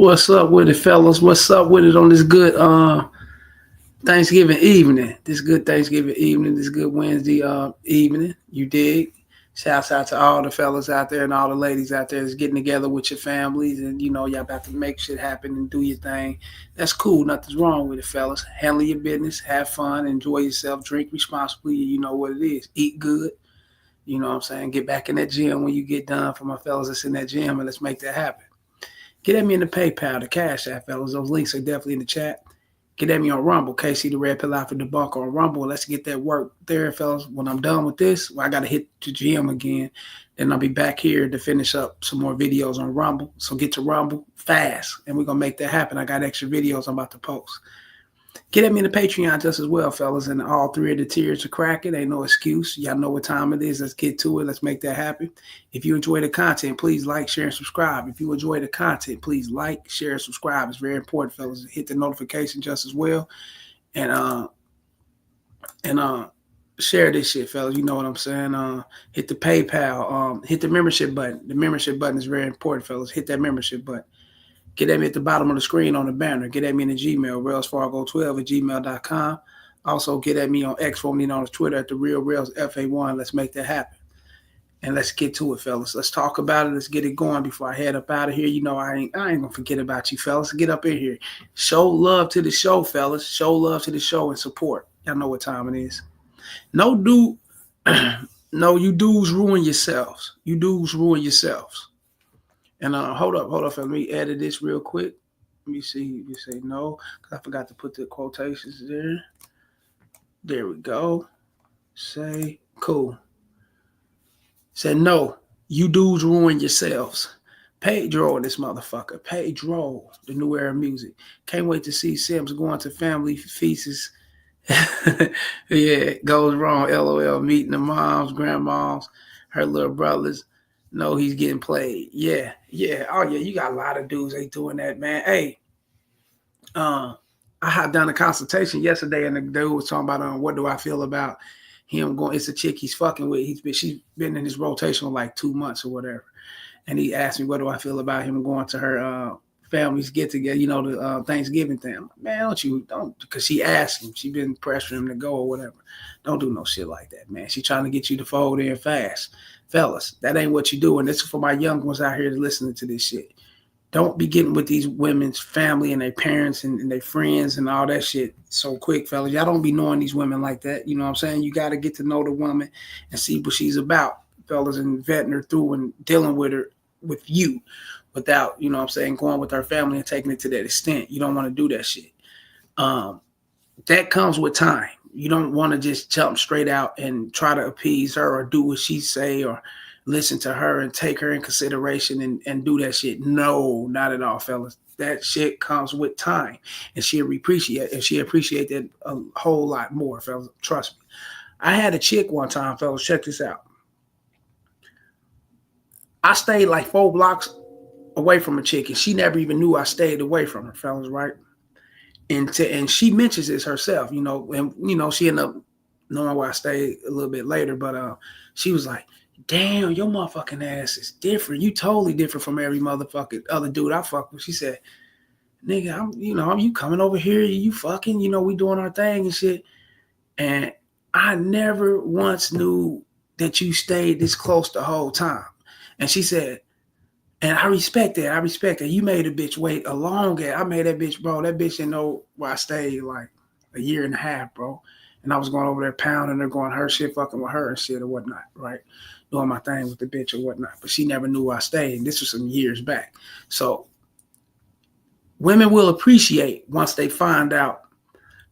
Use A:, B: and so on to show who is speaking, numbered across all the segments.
A: What's up with it, fellas? What's up with it on this good Thanksgiving evening? This good Thanksgiving evening, this good Wednesday evening. You dig? Shouts out to all the fellas out there and all the ladies out there that's getting together with your families and y'all about to make shit happen and do your thing. That's cool. Nothing's wrong with it, fellas. Handle your business, have fun, enjoy yourself, drink responsibly. You know what it is. Eat good. You know what I'm saying? Get back in that gym when you get done for my fellas that's in that gym and let's make that happen. Get at me in the PayPal, the Cash App, fellas. Those links are definitely in the chat. Get at me on Rumble, KC the Red Pill Alpha Debunk on Rumble. Let's get that work there, fellas. When I'm done with this, I got to hit the gym again. Then I'll be back here to finish up some more videos on Rumble. So get to Rumble fast, and we're going to make that happen. I got extra videos I'm about to post. Get at me in the Patreon just as well, fellas. And all three of the tiers are cracking. Ain't no excuse. Y'all know what time it is. Let's get to it. Let's make that happen. If you enjoy the content, please like, share, and subscribe. If you enjoy the content, please like, share, and subscribe. It's very important, fellas. Hit the notification just as well. And share this shit, fellas. You know what I'm saying? Hit the PayPal. Hit the membership button. The membership button is very important, fellas. Hit that membership button. Get at me at the bottom of the screen on the banner. Get at me in the Gmail, railsfargo12@gmail.com. Also, get at me on X, formerly known as Twitter, at the Real Rails FA1. Let's make that happen. And let's get to it, fellas. Let's talk about it. Let's get it going before I head up out of here. You know, I ain't gonna forget about you, fellas. Get up in here. Show love to the show, fellas. Show love to the show and support. Y'all know what time it is. No, you dudes ruin yourselves. You dudes ruin yourselves. And hold up. Let me edit this real quick. Let me see if you say no, because I forgot to put the quotations there. There we go. Say cool. Say no. You dudes ruin yourselves. Pedro, this motherfucker. Pedro, the new era music. Can't wait to see Sims going to family feasts. Yeah, it goes wrong. LOL. Meeting the moms, grandmoms, her little brothers. No, he's getting played. Yeah. Oh, yeah, you got a lot of dudes ain't doing that, man. Hey, I had done a consultation yesterday, and the dude was talking about what do I feel about him going. It's a chick he's fucking with. She's been in his rotation like 2 months or whatever. And he asked me, what do I feel about him going to her family's get together, the Thanksgiving thing. I'm like, man, don't, because she asked him. She been pressuring him to go or whatever. Don't do no shit like that, man. She trying to get you to fold in fast. Fellas, that ain't what you do. And this is for my young ones out here listening to this shit. Don't be getting with these women's family and their parents and their friends and all that shit so quick, fellas. Y'all don't be knowing these women like that. You know what I'm saying? You got to get to know the woman and see what she's about, fellas, and vetting her through and dealing with her, with you, without, going with her family and taking it to that extent. You don't want to do that shit. That comes with time. You don't want to just jump straight out and try to appease her or do what she say or listen to her and take her in consideration and do that shit. No, not at all, fellas. That shit comes with time, and she'll appreciate that a whole lot more, fellas. Trust me. I had a chick one time, fellas. Check this out. I stayed like 4 blocks away from a chick, and she never even knew I stayed away from her, fellas, right? And she mentions this herself, and she ended up knowing where I stayed a little bit later, but she was like, damn, your motherfucking ass is different. You totally different from every motherfucking other dude I fuck with. She said, nigga, you coming over here, you fucking, we doing our thing and shit. And I never once knew that you stayed this close the whole time. And she said, and I respect that. You made a bitch wait a long ass. I made that bitch, bro. That bitch didn't know where I stayed like a year and a half, bro. And I was going over there pounding her, going her shit, fucking with her and shit or whatnot, right? Doing my thing with the bitch or whatnot. But she never knew where I stayed. And this was some years back. So women will appreciate once they find out,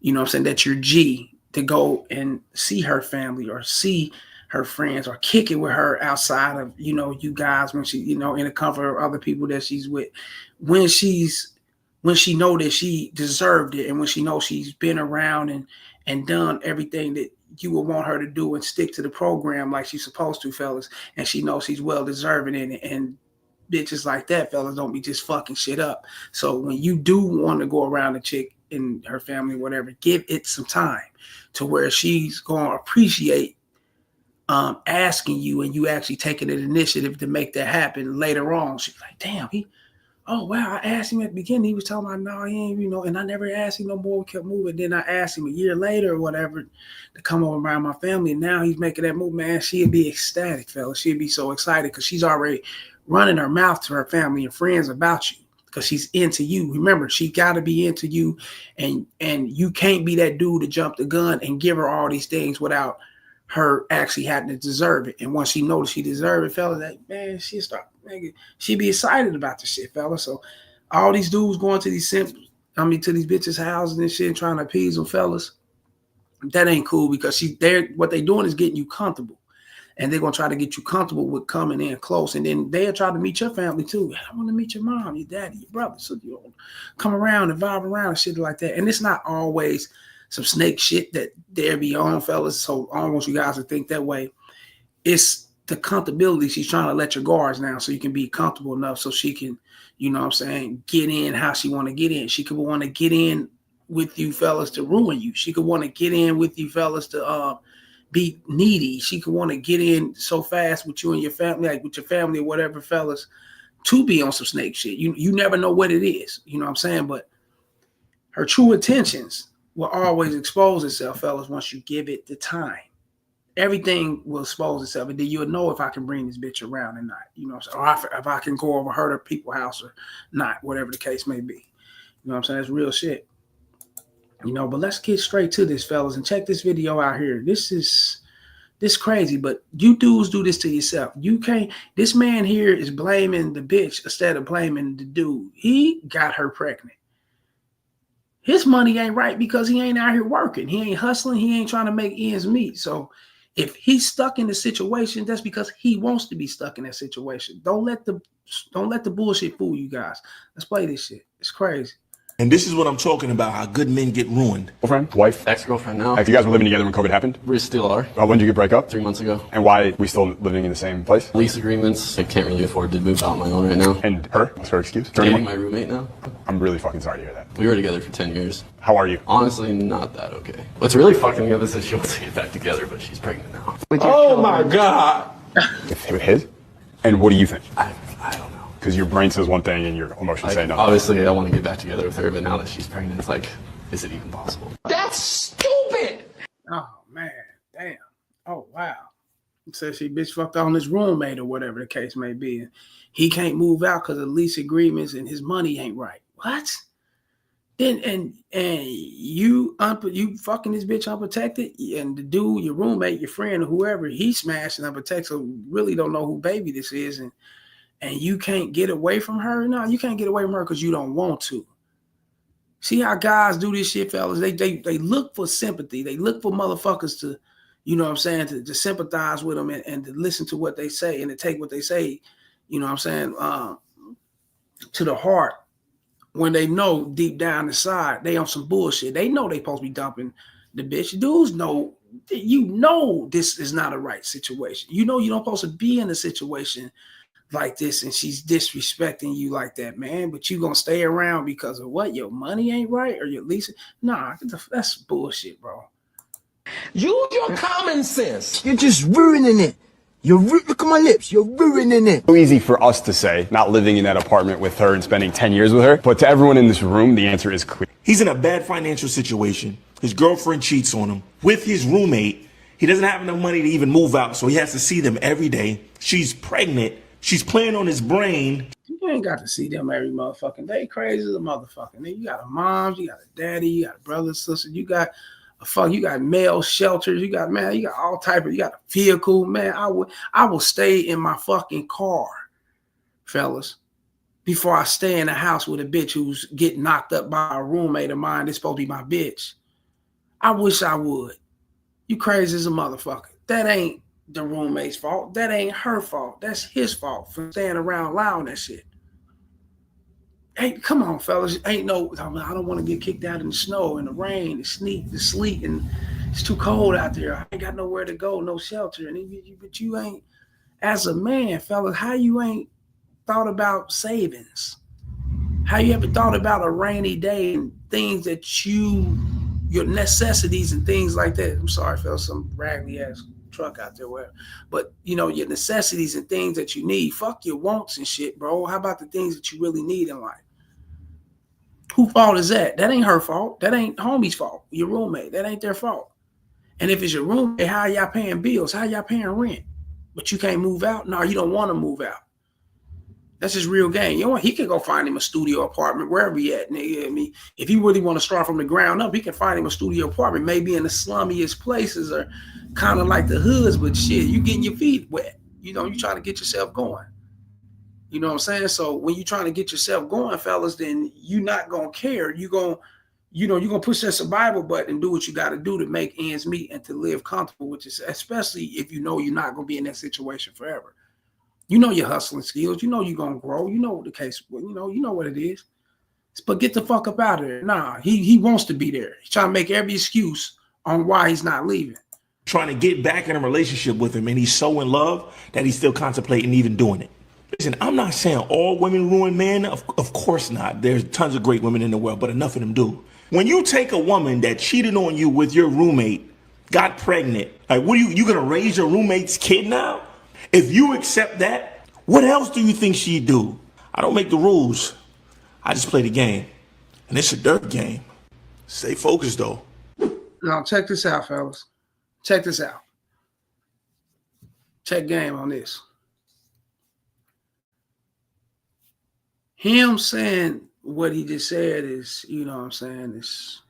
A: that you're G, to go and see her family or see her friends or kick it with her outside of, you guys, when she, in the comfort of other people that she's with, when she know that she deserved it. And when she knows she's been around and done everything that you would want her to do and stick to the program like she's supposed to, fellas. And she knows she's well deserving in it. And bitches like that, fellas, don't be just fucking shit up. So when you do want to go around a chick and her family, whatever, give it some time to where she's going to appreciate asking you, and you actually taking an initiative to make that happen later on. She's like, damn, Oh wow, I asked him at the beginning. He was telling me, no, he ain't, and I never asked him no more. We kept moving. Then I asked him a year later or whatever to come over around my family. And now he's making that move, man. She'd be ecstatic, fella. She'd be so excited because she's already running her mouth to her family and friends about you because she's into you. Remember, she got to be into you, and you can't be that dude to jump the gun and give her all these things without her actually having to deserve it. And once she knows she deserves it, fella, that man, she start, nigga, she be excited about the shit, fella. So all these dudes going to these to these bitches' houses and shit, trying to appease them, fellas, that ain't cool because what they doing is getting you comfortable. And they're gonna try to get you comfortable with coming in close, and then they'll try to meet your family too. I want to meet your mom, your daddy, your brother, so you come around and vibe around and shit like that. And it's not always some snake shit that there be on, fellas. So I don't want you guys to think that way. It's the comfortability. She's trying to let your guards down so you can be comfortable enough so she can, you know what I'm saying, get in how she want to get in. She could want to get in with you fellas to ruin you. She could want to get in with you fellas to be needy. She could want to get in so fast with you and your family, like with your family or whatever, fellas, to be on some snake shit. You never know what it is, you know what I'm saying? But her true intentions will always expose itself, fellas, once you give it the time. Everything will expose itself, and then you'll know if I can bring this bitch around or not, you know what I'm saying? Or if I can go over her to people's house or not, whatever the case may be. You know what I'm saying? It's real shit. But let's get straight to this, fellas, and check this video out here. This crazy, but you dudes do this to yourself. You can't. This man here is blaming the bitch instead of blaming the dude. He got her pregnant. His money ain't right because he ain't out here working. He ain't hustling. He ain't trying to make ends meet. So if he's stuck in the situation, that's because he wants to be stuck in that situation. Don't let the bullshit fool you guys. Let's play this shit. It's crazy.
B: And this is what I'm talking about, how good men get ruined.
C: Girlfriend? Wife?
D: Ex-girlfriend now.
C: You guys were living together when COVID happened?
D: We still are.
C: When did you break up?
D: 3 months ago.
C: And why are we still living in the same place?
D: Lease agreements. I can't really afford to move out on my own right now.
C: And her? What's her excuse?
D: Dating my roommate now.
C: I'm really fucking sorry to hear that.
D: We were together for 10 years.
C: How are you?
D: Honestly, not that okay. What's really fucking me up is that she wants to get back together, but she's pregnant now.
B: Oh my God.
C: With his? And what do you think?
D: I don't know.
C: Because your brain says one thing and your emotions say another.
D: Obviously, I want to get back together with her, but now that she's pregnant, it's like, is it even possible?
B: That's stupid.
A: Oh man, damn. Oh wow. He says she bitch fucked on his roommate or whatever the case may be. And he can't move out because of lease agreements and his money ain't right. What? Then and you fucking this bitch unprotected, and the dude, your roommate, your friend, or whoever, he smashed and unprotected, so really don't know who baby this is, and you can't get away from her? No, you can't get away from her because you don't want to. See how guys do this shit, fellas? They look for sympathy. They look for motherfuckers to, you know what I'm saying, to sympathize with them and to listen to what they say and to take what they say, you know what I'm saying, to the heart, when they know deep down inside they on some bullshit. They know they supposed to be dumping the bitch. Dudes know, this is not a right situation. You know you don't supposed to be in a situation like this, and she's disrespecting you like that, man. But you gonna stay around because of what? Your money ain't right or your lease? Nah, that's bullshit, bro.
B: Use your common sense.
E: You're just ruining it. Look at my lips. You're ruining it.
C: So easy for us to say, not living in that apartment with her and spending 10 years with her. But to everyone in this room, the answer is clear.
B: He's in a bad financial situation. His girlfriend cheats on him with his roommate. He doesn't have enough money to even move out, so he has to see them every day. She's pregnant. She's playing on his brain.
A: You ain't got to see them every motherfucking day. Crazy as a motherfucking. You got a mom, you got a daddy, you got a brother, sister, you got you got male shelters, you got all type of, you got a vehicle, man. I will stay in my fucking car, fellas, before I stay in a house with a bitch who's getting knocked up by a roommate of mine that's supposed to be my bitch. I wish I would. You crazy as a motherfucker. That ain't the roommate's fault. That ain't her fault. That's his fault for staying around allowing that shit. Hey, come on, fellas. I don't want to get kicked out in the snow and the rain, the sleet, and it's too cold out there. I ain't got nowhere to go, no shelter. But you ain't, as a man, fellas, how you ain't thought about savings? How you ever thought about a rainy day and things that your necessities and things like that? I'm sorry, fellas, some raggedy ass truck out there, wherever. But you know, your necessities and things that you need. Fuck your wants and shit, bro. How about the things that you really need in life? Whose fault is that? That ain't her fault. That ain't homie's fault. Your roommate. That ain't their fault. And if it's your roommate, how y'all paying bills? How y'all paying rent? But you can't move out? No, you don't want to move out. That's his real game. You know what? He can go find him a studio apartment wherever he at. Nigga. I mean, if he really want to start from the ground up, he can find him a studio apartment, maybe in the slummiest places or kind of like the hoods. But shit, you getting your feet wet. You know, you trying to get yourself going. You know what I'm saying? So when you're trying to get yourself going, fellas, then you're not gonna care. You're gonna push that survival button and do what you got to do to make ends meet and to live comfortable, which is especially if you know you're not gonna be in that situation forever. You know your hustling skills. You know you're gonna grow. You know what the case. You know what it is. But get the fuck up out of there. Nah, he wants to be there. He's trying to make every excuse on why he's not leaving.
B: Trying to get back in a relationship with him, and he's so in love that he's still contemplating even doing it. Listen, I'm not saying all women ruin men. Of course not. There's tons of great women in the world, but enough of them do. When you take a woman that cheated on you with your roommate, got pregnant, like what are you gonna raise your roommate's kid now? If you accept that, what else do you think she'd do? I don't make the rules. I just play the game. And it's a dirt game. Stay focused though.
A: Now check this out, fellas. Check this out. Check game on this. Him saying what he just said is, you know what I'm saying, is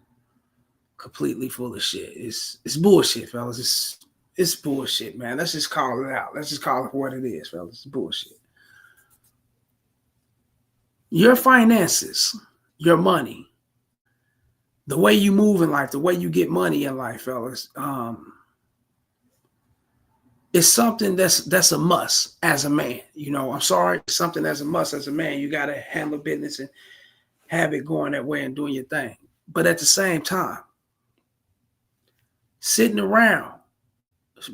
A: completely full of shit. It's bullshit, fellas. It's bullshit, man. Let's just call it out. Let's just call it what it is, fellas. It's bullshit. Your finances, your money, the way you move in life, the way you get money in life, fellas, it's something that's a must as a man. You know, I'm sorry, it's something that's a must as a man. You got to handle business and have it going that way and doing your thing. But at the same time, sitting around,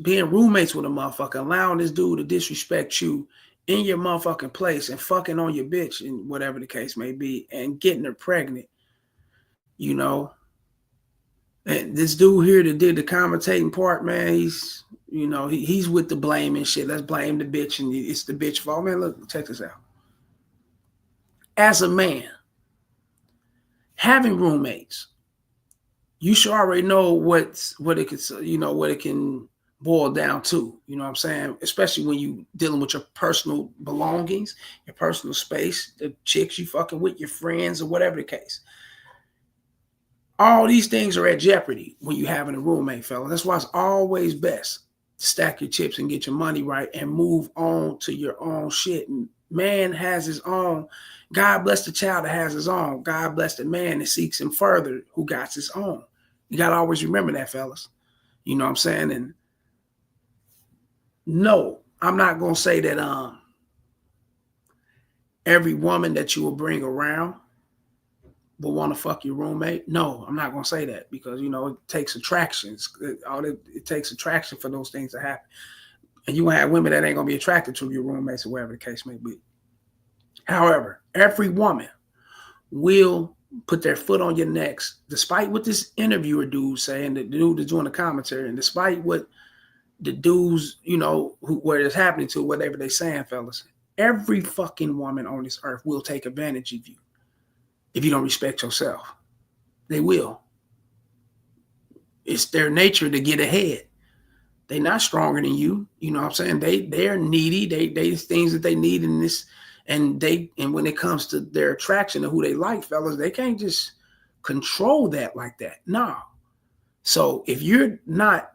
A: being roommates with a motherfucker, allowing this dude to disrespect you in your motherfucking place and fucking on your bitch and whatever the case may be and getting her pregnant, you know. And this dude here that did the commentating part, man, he's with the blame and shit. Let's blame the bitch and it's the bitch fault. Man, look, check this out. As a man, having roommates, you should already know what it can boil down to. You know what I'm saying? Especially when you dealing with your personal belongings, your personal space, the chicks you fucking with, your friends, or whatever the case. All these things are at jeopardy when you having a roommate, fella. That's why it's always best to stack your chips and get your money right and move on to your own shit. And man has his own. God bless the child that has his own. God bless the man that seeks him further who got his own. You got to always remember that, fellas. You know what I'm saying? And no, I'm not going to say that every woman that you will bring around will want to fuck your roommate. No, I'm not going to say that because, you know, it takes attractions. It takes attraction for those things to happen. And you going to have women that ain't going to be attracted to your roommates or whatever the case may be. However, every woman will put their foot on your necks, despite what this interviewer dude saying, the dude that's doing the commentary, and despite what the dudes, you know, where it's happening to, whatever they saying, fellas. Every fucking woman on this earth will take advantage of you if you don't respect yourself. They will. It's their nature to get ahead. They're not stronger than you. You know what I'm saying? They're needy. They things that they need in this. And when it comes to their attraction to who they like, fellas, they can't just control that like that. No. So if you're not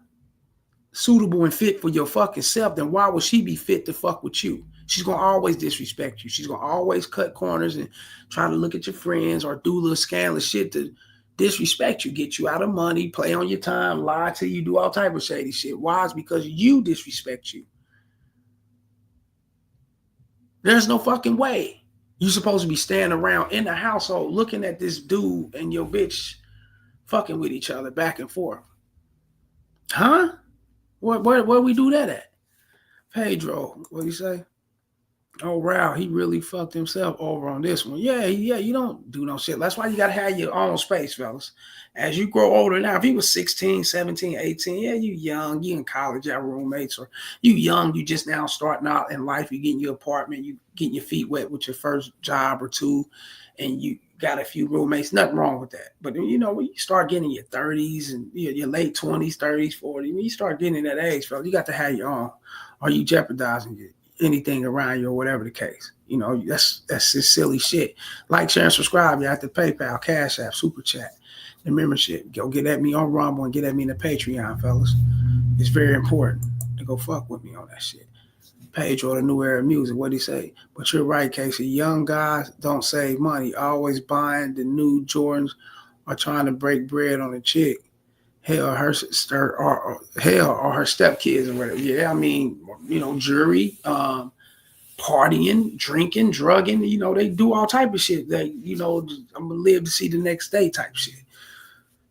A: suitable and fit for your fucking self, then why would she be fit to fuck with you? She's going to always disrespect you. She's going to always cut corners and try to look at your friends or do little scandalous shit to disrespect you, get you out of money, play on your time, lie to you, do all type of shady shit. Why? It's because you disrespect you. There's no fucking way. You're supposed to be standing around in the household looking at this dude and your bitch fucking with each other back and forth. Huh? Where we do that at? Pedro, what do you say? Oh wow, he really fucked himself over on this one. Yeah, yeah, you don't do no shit. That's why you gotta have your own space, fellas. As you grow older now, if he was 16, 17, 18, yeah, you young, you in college, you have roommates, or you young, you just now starting out in life, you getting your apartment, you getting your feet wet with your first job or two, and you got a few roommates, nothing wrong with that. But you know, when you start getting in your 30s and your late 20s, 30s, 40s, when you start getting in that age, fellas, you got to have your own. Are you jeopardizing it? Anything around you or whatever the case. You know, that's just silly shit. Like, share, and subscribe. You have to PayPal, Cash App, Super Chat, the membership. Go get at me on Rumble and get at me in the Patreon, fellas. It's very important to go fuck with me on that shit. Pedro, the new era of music. What'd he say? But you're right, Casey. Young guys don't save money. Always buying the new Jordans or trying to break bread on a chick. Hell, her sister or her stepkids or whatever. Yeah, I mean, you know, jury, partying, drinking, drugging. You know, they do all type of shit. They, you know, I'm gonna live to see the next day type shit.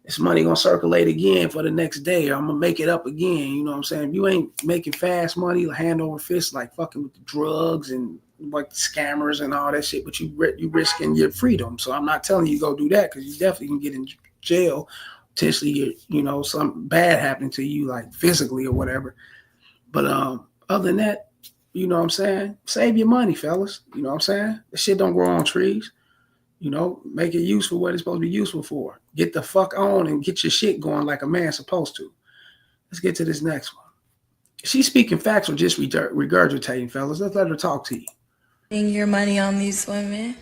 A: This money gonna circulate again for the next day. Or I'm gonna make it up again. You know what I'm saying? If you ain't making fast money, hand over fist, like fucking with the drugs and like scammers and all that shit, but you risking your freedom. So I'm not telling you go do that because you definitely can get in jail. Potentially get, you know, something bad happening to you, like physically or whatever. But other than that, you know what I'm saying? Save your money, fellas. You know what I'm saying? The shit don't grow on trees. You know, make it useful what it's supposed to be useful for. Get the fuck on and get your shit going like a man's supposed to. Let's get to this next one. She's speaking facts or just regurgitating, fellas. Let's let her talk to you.
F: Spending your money on these women,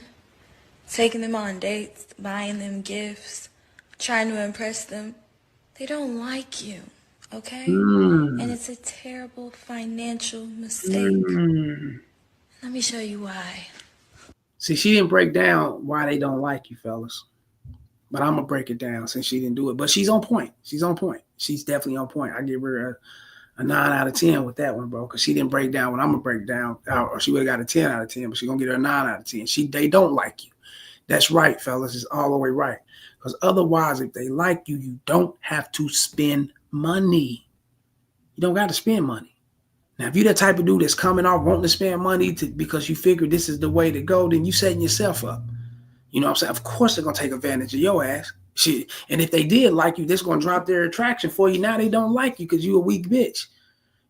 F: taking them on dates, buying them gifts, trying to impress them. They don't like you, okay? And it's a terrible financial mistake. Let me show you why.
A: See, she didn't break down why they don't like you, fellas. But I'm gonna break it down since she didn't do it. But she's on point. She's on point. She's definitely on point. I give her a 9 out of 10 with that one, bro, because she didn't break down what I'm gonna break down. Or she would have got a 10 out of 10, but she's gonna get her a 9 out of 10. They don't like you. That's right, fellas. It's all the way right. Because otherwise, if they like you, you don't have to spend money. You don't got to spend money. Now, if you're the type of dude that's coming off wanting to spend money because you figure this is the way to go, then you setting yourself up. You know what I'm saying? Of course they're gonna take advantage of your ass. Shit. And if they did like you, this gonna drop their attraction for you. Now they don't like you because you a weak bitch.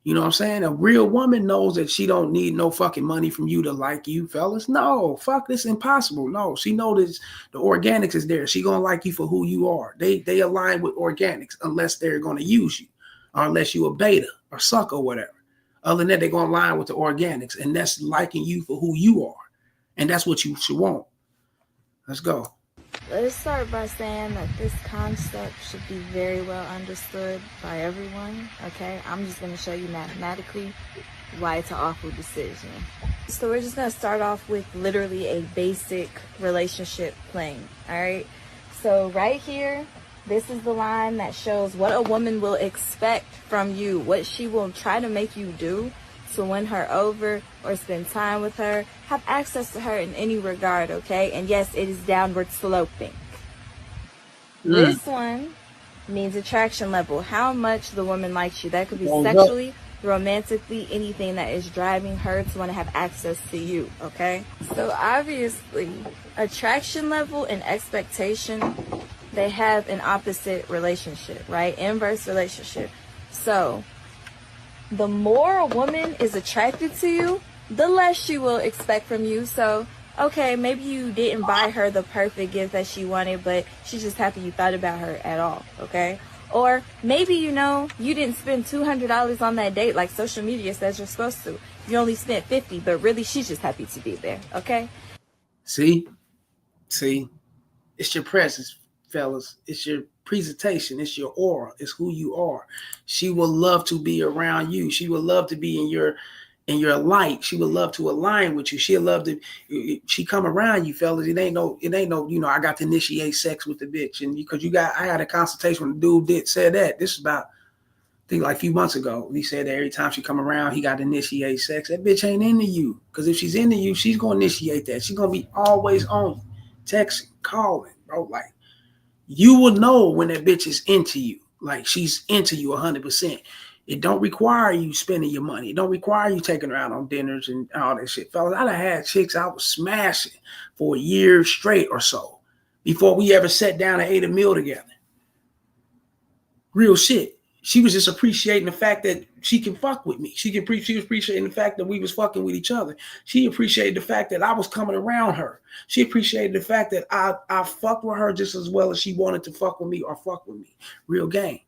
A: You know what I'm saying? A real woman knows that she don't need no fucking money from you to like you, fellas. No, fuck this, impossible. No, she knows the organics is there. She gonna like you for who you are. They align with organics unless they're gonna use you, or unless you a beta or suck or whatever. Other than that, they're gonna align with the organics, and that's liking you for who you are, and that's what you should want. Let's go.
G: Let's start by saying that this concept should be very well understood by everyone, okay? I'm just going to show you mathematically why it's an awful decision. So we're just going to start off with literally a basic relationship plane, all right? So right here, this is the line that shows what a woman will expect from you, what she will try to make you do to win her over or spend time with her, have access to her in any regard, okay? And yes, it is downward sloping. This one means attraction level, how much the woman likes you. That could be sexually, romantically, anything that is driving her to want to have access to you, okay? So obviously, attraction level and expectation, they have an opposite relationship, right? Inverse relationship. So the more a woman is attracted to you, the less she will expect from you. So, okay, maybe you didn't buy her the perfect gift that she wanted, but she's just happy you thought about her at all, okay? Or maybe, you know, you didn't spend $200 on that date like social media says you're supposed to. You only spent $50, but really she's just happy to be there, okay?
A: See, it's your presence, fellas. It's your presentation. It's your aura. It's who you are. She will love to be around you. She will love to be in your light. She would love to align with you. She'll love to. She come around you, fellas. It ain't no. You know, I got to initiate sex with the bitch, and because I had a consultation when the dude said that. This is about, I think, like a few months ago. He said that every time she come around, he got to initiate sex. That bitch ain't into you. Because if she's into you, she's gonna initiate that. She's gonna be always on you, texting, calling, bro. Like, you will know when that bitch is into you. Like, she's into you 100%. It don't require you spending your money. It don't require you taking her out on dinners and all that shit. Fellas, I done had chicks I was smashing for a year straight or so before we ever sat down and ate a meal together. Real shit. She was just appreciating the fact that she can fuck with me. She was appreciating the fact that we was fucking with each other. She appreciated the fact that I was coming around her. She appreciated the fact that I fucked with her just as well as she wanted to fuck with me or fuck with me. Real game.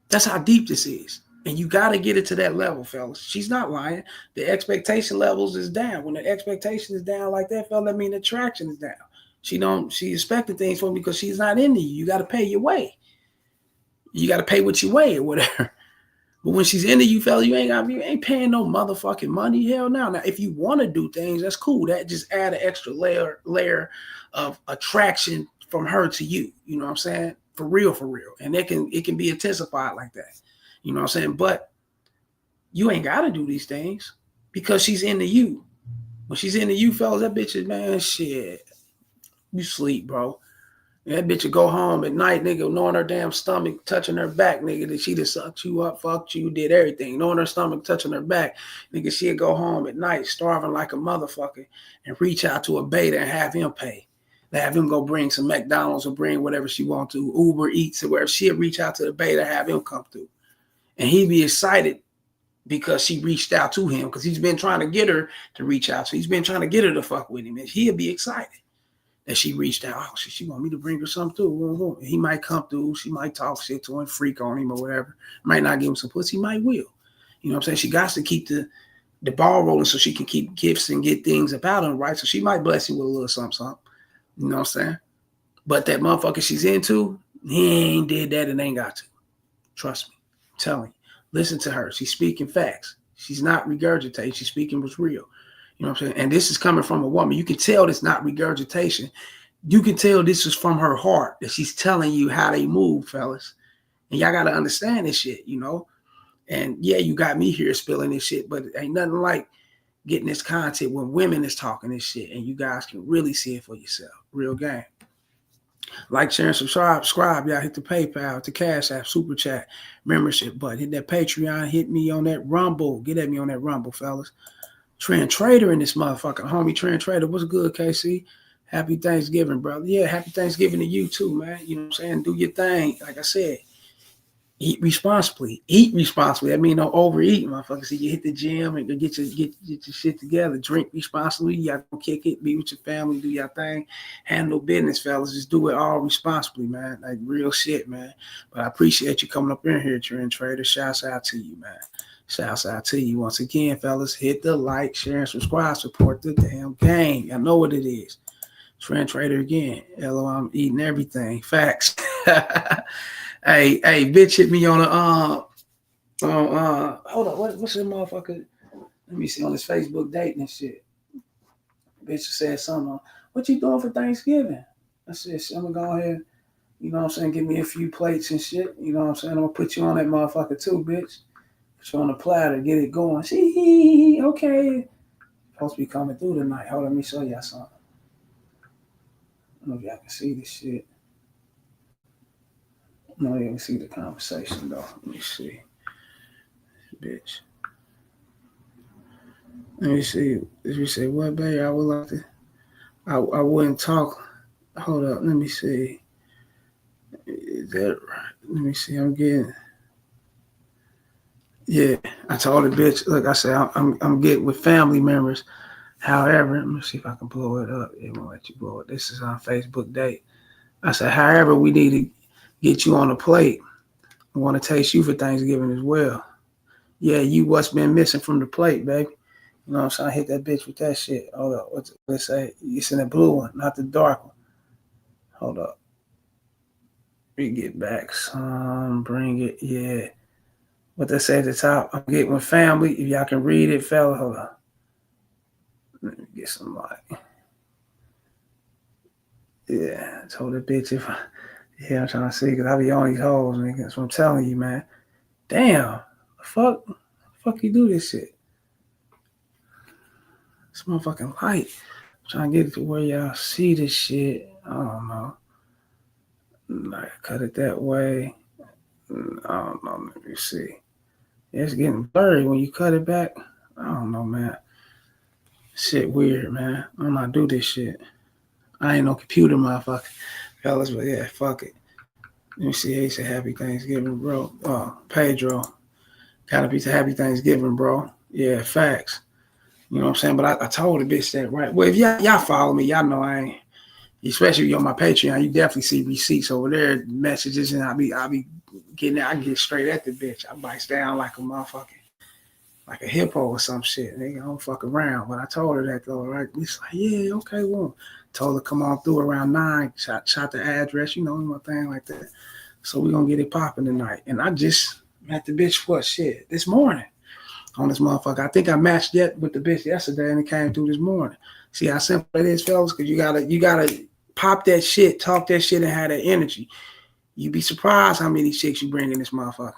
A: That's how deep this is. And you got to get it to that level, fellas. She's not lying. The expectation levels is down. When the expectation is down like that, fella, that mean the attraction is down. She expecting things from me because she's not into you. You got to pay your way. You got to pay what you weigh or whatever. But when she's into you, fella, you ain't paying no motherfucking money. Hell no. Now, if you want to do things, that's cool. That just add an extra layer of attraction from her to you. You know what I'm saying? For real. And it can be intensified like that. You know what I'm saying? But you ain't got to do these things because she's into you. When she's into you, fellas, that bitch is, man, shit. You sleep, bro. That bitch would go home at night, nigga, knowing her damn stomach, touching her back, nigga, that she just sucked you up, fucked you, did everything. Knowing her stomach, touching her back, nigga, she'd go home at night, starving like a motherfucker, and reach out to a beta and have him pay. Have him go bring some McDonald's or bring whatever she want to, Uber Eats or wherever. She'd reach out to the beta, have him come through. And he'd be excited because she reached out to him because he's been trying to get her to reach out. So he's been trying to get her to fuck with him. And he'd be excited that she reached out. Oh, she want me to bring her something too. He might come through. She might talk shit to him, freak on him or whatever. Might not give him some pussy, might will. You know what I'm saying? She got to keep the ball rolling so she can keep gifts and get things about him, right? So she might bless him with a little something. You know what I'm saying? But that motherfucker she's into, he ain't did that and ain't got to. Trust me. I'm telling you. Listen to her. She's speaking facts. She's not regurgitating. She's speaking what's real. You know what I'm saying? And this is coming from a woman. You can tell it's not regurgitation. You can tell this is from her heart that she's telling you how they move, fellas. And y'all got to understand this shit, you know? And yeah, you got me here spilling this shit, but it ain't nothing like getting this content when women is talking this shit and you guys can really see it for yourself. Real game. Like, share, and subscribe. Y'all hit the PayPal, the Cash App, Super Chat, membership button. Hit that Patreon. Hit me on that Rumble. Get at me on that Rumble, fellas. Trend Trader in this motherfucker. Homie Trend Trader. What's good, KC? Happy Thanksgiving, brother. Yeah, happy Thanksgiving to you too, man. You know what I'm saying? Do your thing. Like I said, eat responsibly. Eat responsibly. I mean, don't overeat, motherfucker. So you hit the gym and get your shit together. Drink responsibly. You got to kick it. Be with your family. Do your thing. Handle business, fellas. Just do it all responsibly, man. Like real shit, man. But I appreciate you coming up in here, Trend Trader. Shouts out to you, man. Shouts out to you once again, fellas. Hit the like, share, and subscribe. Support the damn game. I know what it is. Trend Trader again. Hello, I'm eating everything. Facts. Hey, bitch, hit me on hold on. What's this motherfucker? Let me see on this Facebook dating and shit. Bitch said something. What you doing for Thanksgiving? I said, I'm gonna go ahead. You know what I'm saying? Give me a few plates and shit. You know what I'm saying? I'm gonna put you on that motherfucker too, bitch. Put you on the platter, get it going. See, okay. Supposed to be coming through tonight. Hold on, let me show y'all something. I don't know if y'all can see this shit. No, you can see the conversation though. Let me see. Bitch. Let me see. Did you say what, babe? I would like to. I wouldn't talk. Hold up. Let me see. Is that right? Let me see. I'm getting. Yeah, I told the bitch. Look, I said I'm getting with family members. However, let me see if I can blow it up. It won't let you blow it. This is on Facebook date. I said, however, we need to get you on the plate. I want to taste you for Thanksgiving as well. Yeah, you what's been missing from the plate, baby. You know what I'm saying? I hit that bitch with that shit. Hold up. What's it say? It's in the blue one, not the dark one. Hold up. We get back some. Bring it. Yeah. What they say at the top. I'm getting with family. If y'all can read it, fella. Hold on. Let me get some light. Yeah. I told that bitch if I. Yeah, I'm trying to see because I be on these hoes, nigga. That's what I'm telling you, man. Damn. The fuck you do this shit? This motherfucking light. I'm trying to get it to where y'all see this shit. I don't know. Like, cut it that way. I don't know. Let me see. It's getting blurry when you cut it back. I don't know, man. Shit weird, man. I'm not do this shit. I ain't no computer motherfucker. Fellas, but yeah, fuck it. Let me see. He said happy Thanksgiving, bro. Pedro. Got a piece of happy Thanksgiving, bro. Yeah, facts. You know what I'm saying? But I told the bitch that, right? Well, if y'all follow me, y'all know I ain't, especially if you're on my Patreon, you definitely see receipts over there, messages, and I'll be getting there. I get straight at the bitch. I bites down like a motherfucking, like a hippo or some shit. They don't fuck around. But I told her that though, right? It's like, yeah, okay, well. Told her come on through around 9, shot the address, you know, my thing like that. So we gonna get it popping tonight. And I just met the bitch for shit this morning on this motherfucker. I think I matched that with the bitch yesterday and it came through this morning. See how simple it is, fellas? Because you gotta pop that shit, talk that shit, and have that energy. You'd be surprised how many chicks you bring in this motherfucker.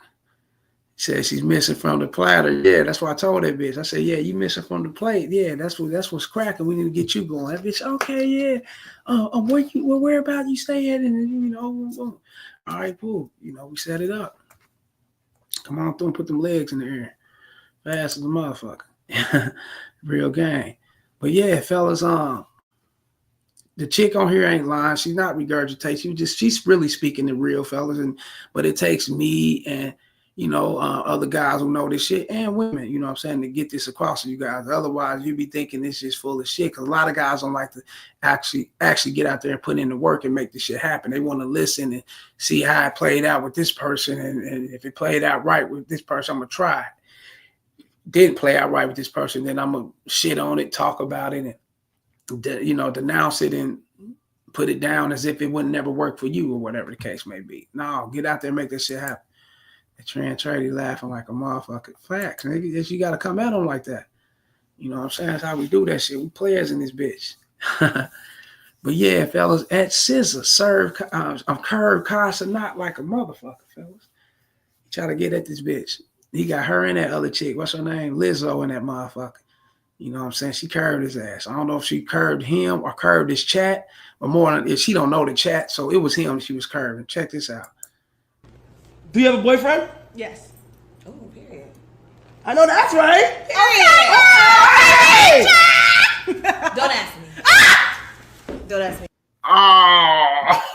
A: Said she's missing from the platter. Yeah, that's what I told that bitch. I said, yeah, you missing from the plate. Yeah, that's what's cracking. We need to get you going. That bitch, okay, yeah. Where about you stay at? And you know, all right, cool. You know, we set it up. Come on through and put them legs in the air. Fast as a motherfucker. Real game. But yeah, fellas, the chick on here ain't lying. She's not regurgitating. She's really speaking the real, fellas. But it takes me and other guys who know this shit and women, you know what I'm saying, to get this across to you guys. Otherwise, you be thinking this is full of shit because a lot of guys don't like to actually get out there and put in the work and make this shit happen. They want to listen and see how it played out with this person. And if it played out right with this person, I'm going to try it. Didn't play out right with this person, then I'm going to shit on it, talk about it, and denounce it and put it down as if it would never work for you or whatever the case may be. No, get out there and make this shit happen. Trady laughing like a motherfucker. Facts, nigga. You gotta come at them like that. You know what I'm saying? That's how we do that shit. We players in this bitch. But yeah, fellas, at Scissor, curved Casa not like a motherfucker, fellas. Try to get at this bitch. He got her and that other chick. What's her name? Lizzo and that motherfucker. You know what I'm saying? She curved his ass. I don't know if she curved him or curved his chat, but more than if she don't know the chat, so it was him she was curving. Check this out.
E: Do you have a boyfriend?
H: Yes. Oh, period.
E: I know that's right.
H: Period. Don't ask me. Don't ask me.
A: Oh,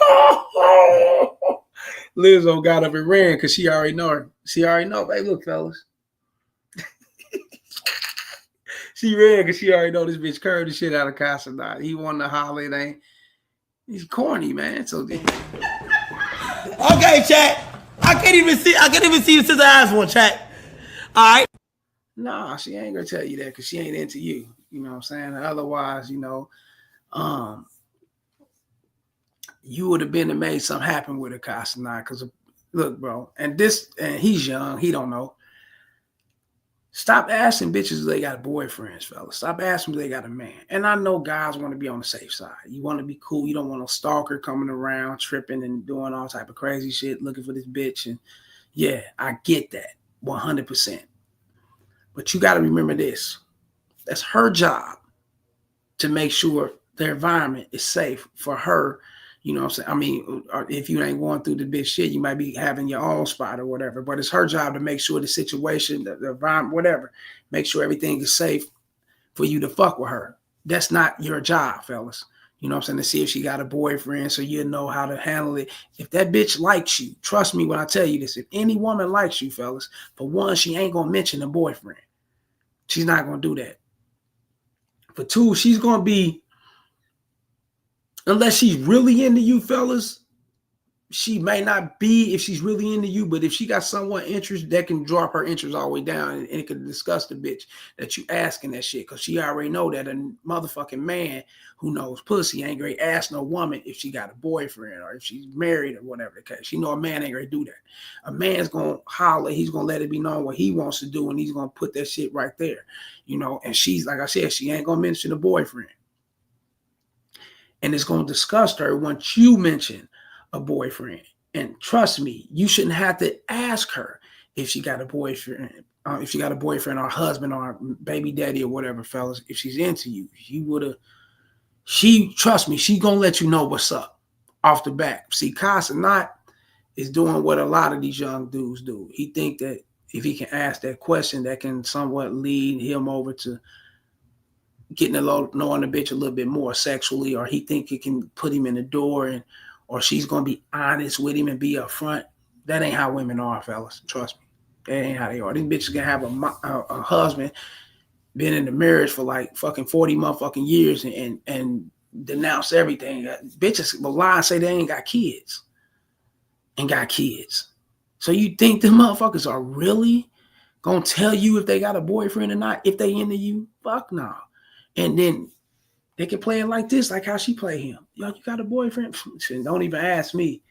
A: Lizzo got up and ran because she already know her. She already know. Hey, look, fellas. She ran because she already know this bitch curved the shit out of Casa. He wanted to holler. It ain't. He's corny, man. So
E: okay, chat. I can't even see your sister ass one, chat. All right.
A: Nah, she ain't gonna tell you that because she ain't into you. You know what I'm saying? Otherwise, you would have been to made something happen with her, Casanat. Because look, bro, and he's young, he don't know. Stop asking bitches if they got boyfriends, fellas. Stop asking if they got a man. And I know guys want to be on the safe side. You want to be cool. You don't want a stalker coming around, tripping and doing all type of crazy shit, looking for this bitch. And yeah, I get that 100%. But you got to remember this. That's her job to make sure their environment is safe for her. You know what I'm saying? I mean, if you ain't going through the big shit, you might be having your own spot or whatever. But it's her job to make sure the situation, the environment, whatever, make sure everything is safe for you to fuck with her. That's not your job, fellas. You know what I'm saying? To see if she got a boyfriend so you know how to handle it. If that bitch likes you, trust me when I tell you this. If any woman likes you, fellas, for one, she ain't going to mention a boyfriend. She's not going to do that. For two, she's going to be, unless she's really into you, fellas, she may not be if she's really into you, but if she got someone interest, that can drop her interest all the way down and it can disgust the bitch that you asking that shit because she already know that a motherfucking man who knows pussy ain't gonna ask no woman if she got a boyfriend or if she's married or whatever the case. She know a man ain't gonna do that. A man's gonna holler, he's gonna let it be known what he wants to do and he's gonna put that shit right there, and she's, like I said, she ain't gonna mention a boyfriend. And it's gonna disgust her once you mention a boyfriend. And trust me, you shouldn't have to ask her if she got a boyfriend, or husband or baby daddy or whatever, fellas. If she's into you, trust me, she gonna let you know what's up off the bat. See, Casa not is doing what a lot of these young dudes do. He think that if he can ask that question, that can somewhat lead him over to getting knowing the bitch a little bit more sexually, or he think it can put him in the door, and or she's gonna be honest with him and be upfront. That ain't how women are, fellas. Trust me, that ain't how they are. These bitches gonna have a husband been in the marriage for like fucking 40 motherfucking years and denounce everything. Bitches will lie and say they ain't got kids. So you think the motherfuckers are really gonna tell you if they got a boyfriend or not, if they into you? Fuck no. And then they can play it like this, like how she play him. Yo, you got a boyfriend? Don't even ask me.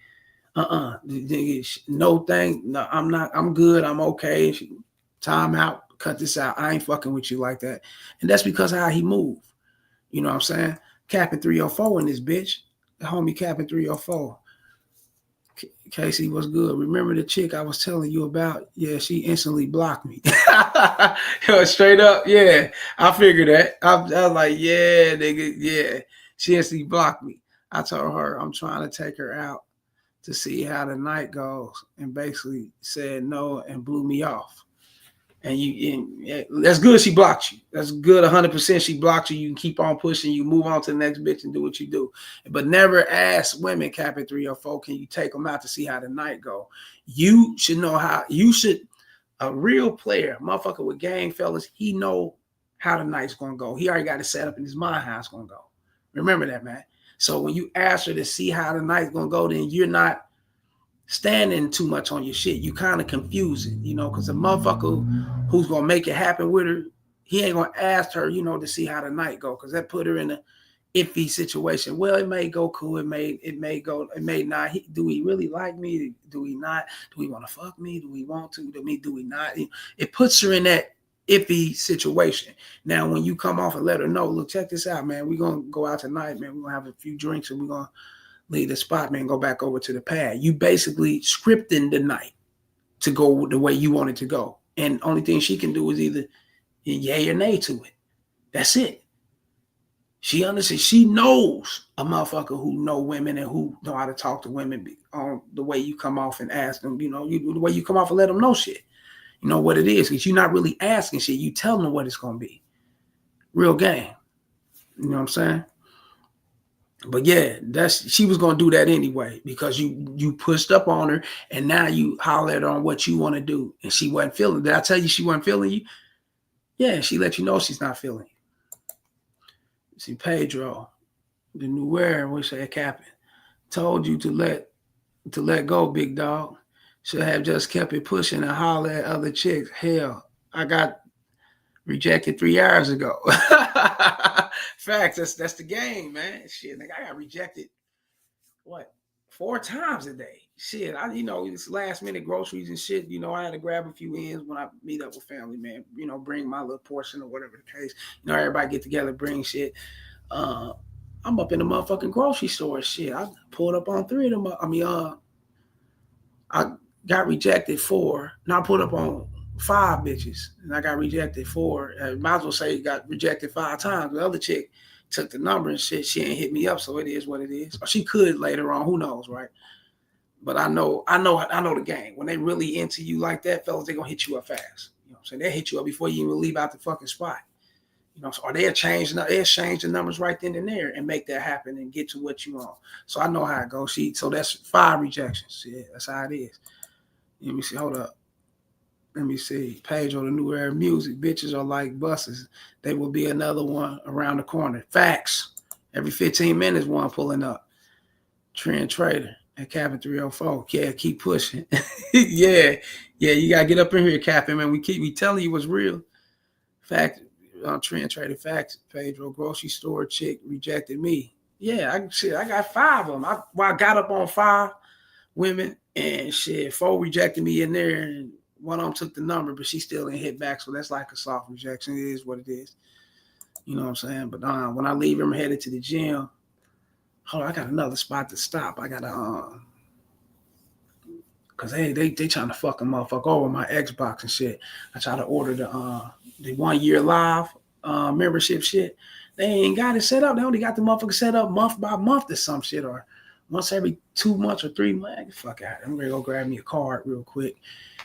A: No thing. No, I'm not. I'm good. I'm okay. Time out. Cut this out. I ain't fucking with you like that. And that's because of how he moved. You know what I'm saying? Capping 304 in this bitch. The homie Capping 304. Casey, what's good? Remember the chick I was telling you about? Yeah, she instantly blocked me. Yo, straight up, yeah. I figured that. I was like, yeah, nigga, yeah. She instantly blocked me. I told her I'm trying to take her out to see how the night goes, and basically said no and blew me off. And that's good she blocked you. That's good 100% she blocked you. You can keep on pushing. You move on to the next bitch and do what you do. But never ask women, Captain 304, can you take them out to see how the night go? You should know how. You should, a real player, motherfucker with game, fellas, he know how the night's going to go. He already got it set up in his mind how it's going to go. Remember that, man. So when you ask her to see how the night's going to go, then you're not standing too much on your shit. You kind of confuse it, because the motherfucker who's gonna make it happen with her, he ain't gonna ask her, to see how the night go, because that put her in a iffy situation. Well, it may go cool, it may go, it may not. Do he really like me? Do he not? Do we want to fuck me? Do we want to? Do we not? It puts her in that iffy situation. Now, when you come off and let her know, look, check this out, man. We're gonna go out tonight, man. We're gonna have a few drinks and we're gonna leave the spot, man, go back over to the pad. You basically scripting the night to go the way you want it to go. And only thing she can do is either yay or nay to it. That's it. She understands. She knows a motherfucker who know women and who know how to talk to women on the way you come off and ask them, the way you come off and let them know shit. You know what it is, because you're not really asking shit. You tell them what it's going to be. Real game. You know what I'm saying? But yeah, she was gonna do that anyway, because you pushed up on her, and now you holler at her on what you want to do, and she wasn't feeling. Did I tell you she wasn't feeling you? Yeah, she let you know she's not feeling you. See, Pedro, the new wearer, we say Captain, told you to let go, big dog. Should have just kept it pushing and holler at other chicks. Hell, I got rejected 3 hours ago. Facts. That's the game, man. Shit, nigga, I got rejected. What? 4 times a day. Shit, it's last minute groceries and shit. I had to grab a few ends when I meet up with family, man. Bring my little portion or whatever the case. Everybody get together, bring shit. I'm up in the motherfucking grocery store. Shit, I pulled up on 3 of them. I got rejected 4. Now I pulled up on 5 bitches, and I got rejected 4. I might as well say got rejected 5 times. The other chick took the number and shit. She ain't hit me up, so it is what it is. Or she could later on. Who knows, right? But I know the game. When they really into you like that, fellas, they gonna hit you up fast. You know what I'm saying? They'll hit you up before you even leave out the fucking spot. Or they'll change the numbers right then and there and make that happen and get to what you want. So I know how it goes. So that's 5 rejections. Yeah, that's how it is. Let me see. Hold up. Let me see. Page on the new era music. Bitches are like buses. They will be another one around the corner. Facts. Every 15 minutes, one pulling up. Trend Trader at Cabin 304. Yeah, keep pushing. yeah, you gotta get up in here, Captain, man. We telling you what's real. Fact, Trend Trader. Facts. Pedro, grocery store chick rejected me. Yeah, I got 5 of them. I got up on 5 women, and shit, 4 rejected me in there, and one of them took the number, but she still didn't hit back, so that's like a soft rejection. It is what it is. You know what I'm saying? But when I leave, I'm headed to the gym. Hold on, I got another spot to stop. I gotta cause they trying to fuck a motherfucker over my Xbox and shit. I try to order the 1 year live membership shit. They ain't got it set up. They only got the motherfucker set up month by month or some shit, or once every 2 months or 3 months, fuck out. I'm gonna go grab me a card real quick.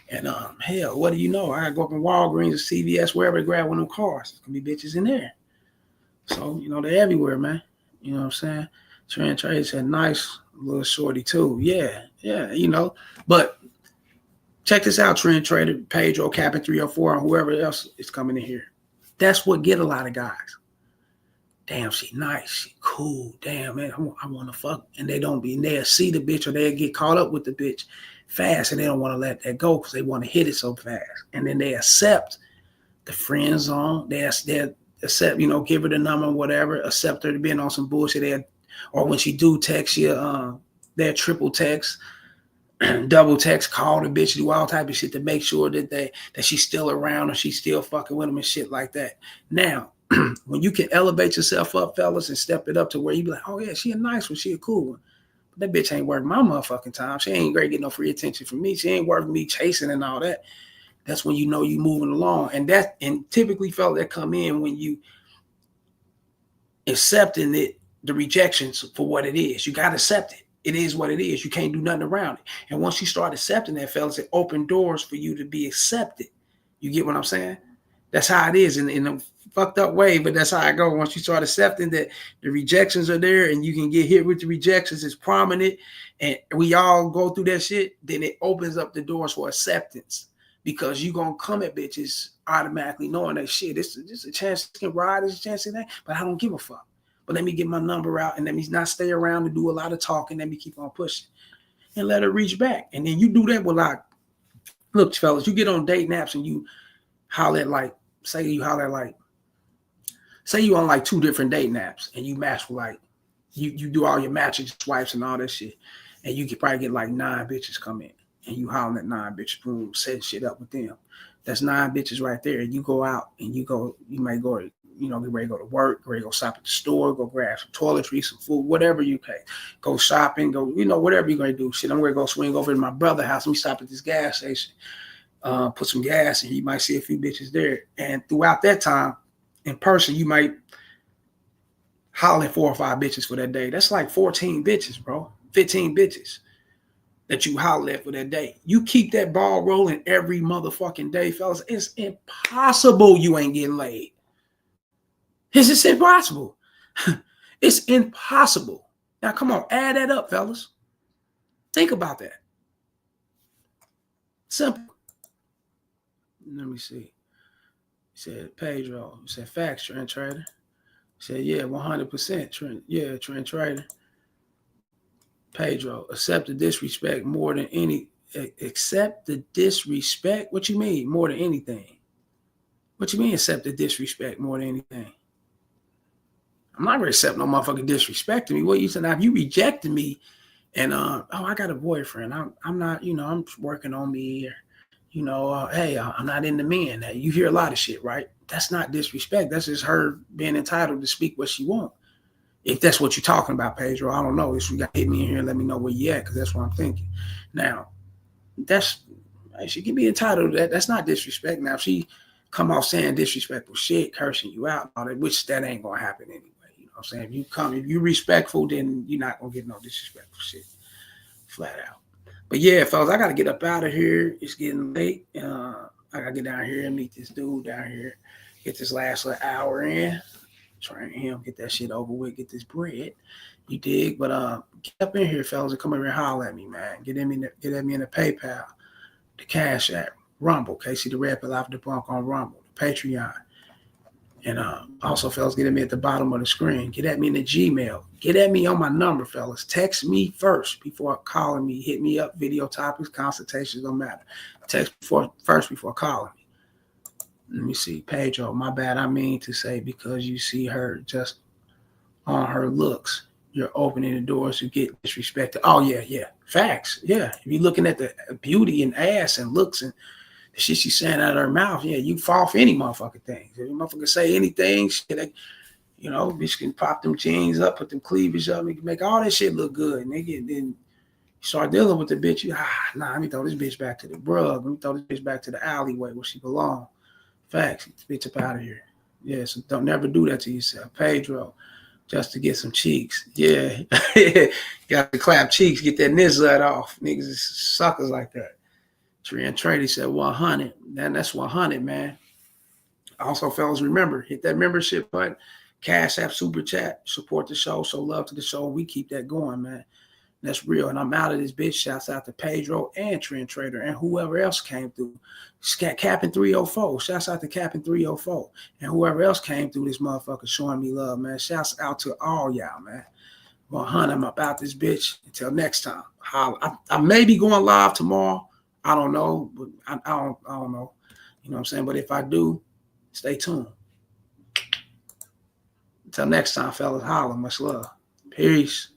A: And hell, what do you know? I gotta go up in Walgreens or CVS, wherever, to grab one of them cars. There's gonna be bitches in there. So, they're everywhere, man. You know what I'm saying? Trent Trey said, nice little shorty too. Yeah, But check this out, Trend Trader, Pedro, Captain 304, and whoever else is coming in here. That's what get a lot of guys. Damn, she nice, she cool. Damn, man, I want to fuck. And they'll see the bitch, or they'll get caught up with the bitch fast, and they don't want to let that go because they want to hit it so fast. And then they accept the friend zone. They accept, give her the number or whatever, accept her to be on some bullshit. Or when she do text you, they'll triple text, double text, call the bitch, do all type of shit to make sure that she's still around or she's still fucking with them and shit like that. Now, when you can elevate yourself up, fellas, and step it up to where you be like, oh yeah, she a nice one, she a cool one. But that bitch ain't worth my motherfucking time. She ain't great getting no free attention from me. She ain't worth me chasing and all that. That's when you know you moving along. And typically, fellas, that come in when you accepting it, the rejections for what it is. You got to accept it. It is what it is. You can't do nothing around it. And once you start accepting that, fellas, it open doors for you to be accepted. You get what I'm saying? That's how it is in a fucked up way, but that's how I go. Once you start accepting that the rejections are there and you can get hit with the rejections, it's prominent, and we all go through that shit, then it opens up the doors for acceptance, because you going to come at bitches automatically knowing that shit, this is a chance to get ride, there's a chance to that, but I don't give a fuck. But let me get my number out and let me not stay around to do a lot of talking. Let me keep on pushing and let her reach back. And then you do that with look, fellas, you get on date apps and you holler at say you on like 2 different dating apps and you match with you do all your matching swipes and all that shit. And you could probably get like 9 bitches come in and you holler at 9 bitches, boom, setting shit up with them. That's 9 bitches right there. And you go out and you might go, get ready to go to work, get ready to go stop at the store, go grab some toiletries, some food, whatever you can. Go shopping, go, whatever you're going to do. Shit, I'm going to go swing over to my brother's house. Let me stop at this gas station, put some gas, and you might see a few bitches there. And throughout that time, in person, you might holler at 4 or 5 bitches for that day. That's like 14 bitches, bro. 15 bitches that you holler at for that day. You keep that ball rolling every motherfucking day, fellas. It's impossible you ain't getting laid. It's just impossible. It's impossible. Now, come on, add that up, fellas. Think about that. Simple. Let me see. He said, Pedro. He said, facts, Trent Trader. He said, yeah, 100%. Trent, yeah, Trent Trader. Pedro, accept the disrespect more than accept the disrespect? What you mean, more than anything? What you mean, accept the disrespect more than anything? I'm not going to accept no motherfucking disrespect to me. What you said? Now, if you rejected me and, I got a boyfriend. I'm not, I'm working on me. Or, hey, I'm not into men. You hear a lot of shit, right? That's not disrespect. That's just her being entitled to speak what she wants. If that's what you're talking about, Pedro, I don't know. You got to hit me in here and let me know where you at, because that's what I'm thinking. Now, she can be entitled to that. That's not disrespect. Now, if she come off saying disrespectful shit, cursing you out, all that, which that ain't going to happen anyway. You know what I'm saying? If you respectful, then you're not going to get no disrespectful shit. Flat out. But yeah, fellas, I got to get up out of here. It's getting late. I got to get down here and meet this dude down here. Get this last little hour in. Train him, get that shit over with, get this bread. You dig? But get up in here, fellas, and come over and holler at me, man. Get at me in the PayPal, the Cash App, Rumble, Casey the Red Pill After the Punk on Rumble, the Patreon. And also, fellas, get at me at the bottom of the screen. Get at me in the Gmail. Get at me on my number, fellas. Text me first before calling me. Hit me up, video topics, consultations, don't matter. Text first before calling me. Let me see. Pedro, my bad. I mean to say, because you see her just on her looks, you're opening the doors to get disrespected. Oh, yeah. Facts. Yeah. If you're looking at the beauty and ass and looks and the shit she's saying out of her mouth, yeah, you fall for any motherfucking thing. If you motherfucker say anything, shit, bitch can pop them jeans up, put them cleavage up, make all that shit look good, nigga. Then you start dealing with the bitch. Let me throw this bitch back to the brug. Let me throw this bitch back to the alleyway where she belongs. Facts. Bitch up out of here. Yeah, so don't never do that to yourself. Pedro, just to get some cheeks. Yeah. Got to clap cheeks, get that nizzle off. Niggas is suckers like that. Trey Trady said 100. Man, that's 100, man. Also, fellas, remember, hit that membership button, Cash App, Super Chat, support the show, show love to the show. We keep that going, man. That's real. And I'm out of this bitch. Shouts out to Pedro and Trent Trader and whoever else came through. Captain 304. Shouts out to Captain 304. And whoever else came through this motherfucker showing me love, man. Shouts out to all y'all, man. 100, I'm about this bitch. Until next time. I may be going live tomorrow. I don't know. But I don't know. You know what I'm saying? But if I do, stay tuned. Until next time, fellas. Holla. Much love. Peace.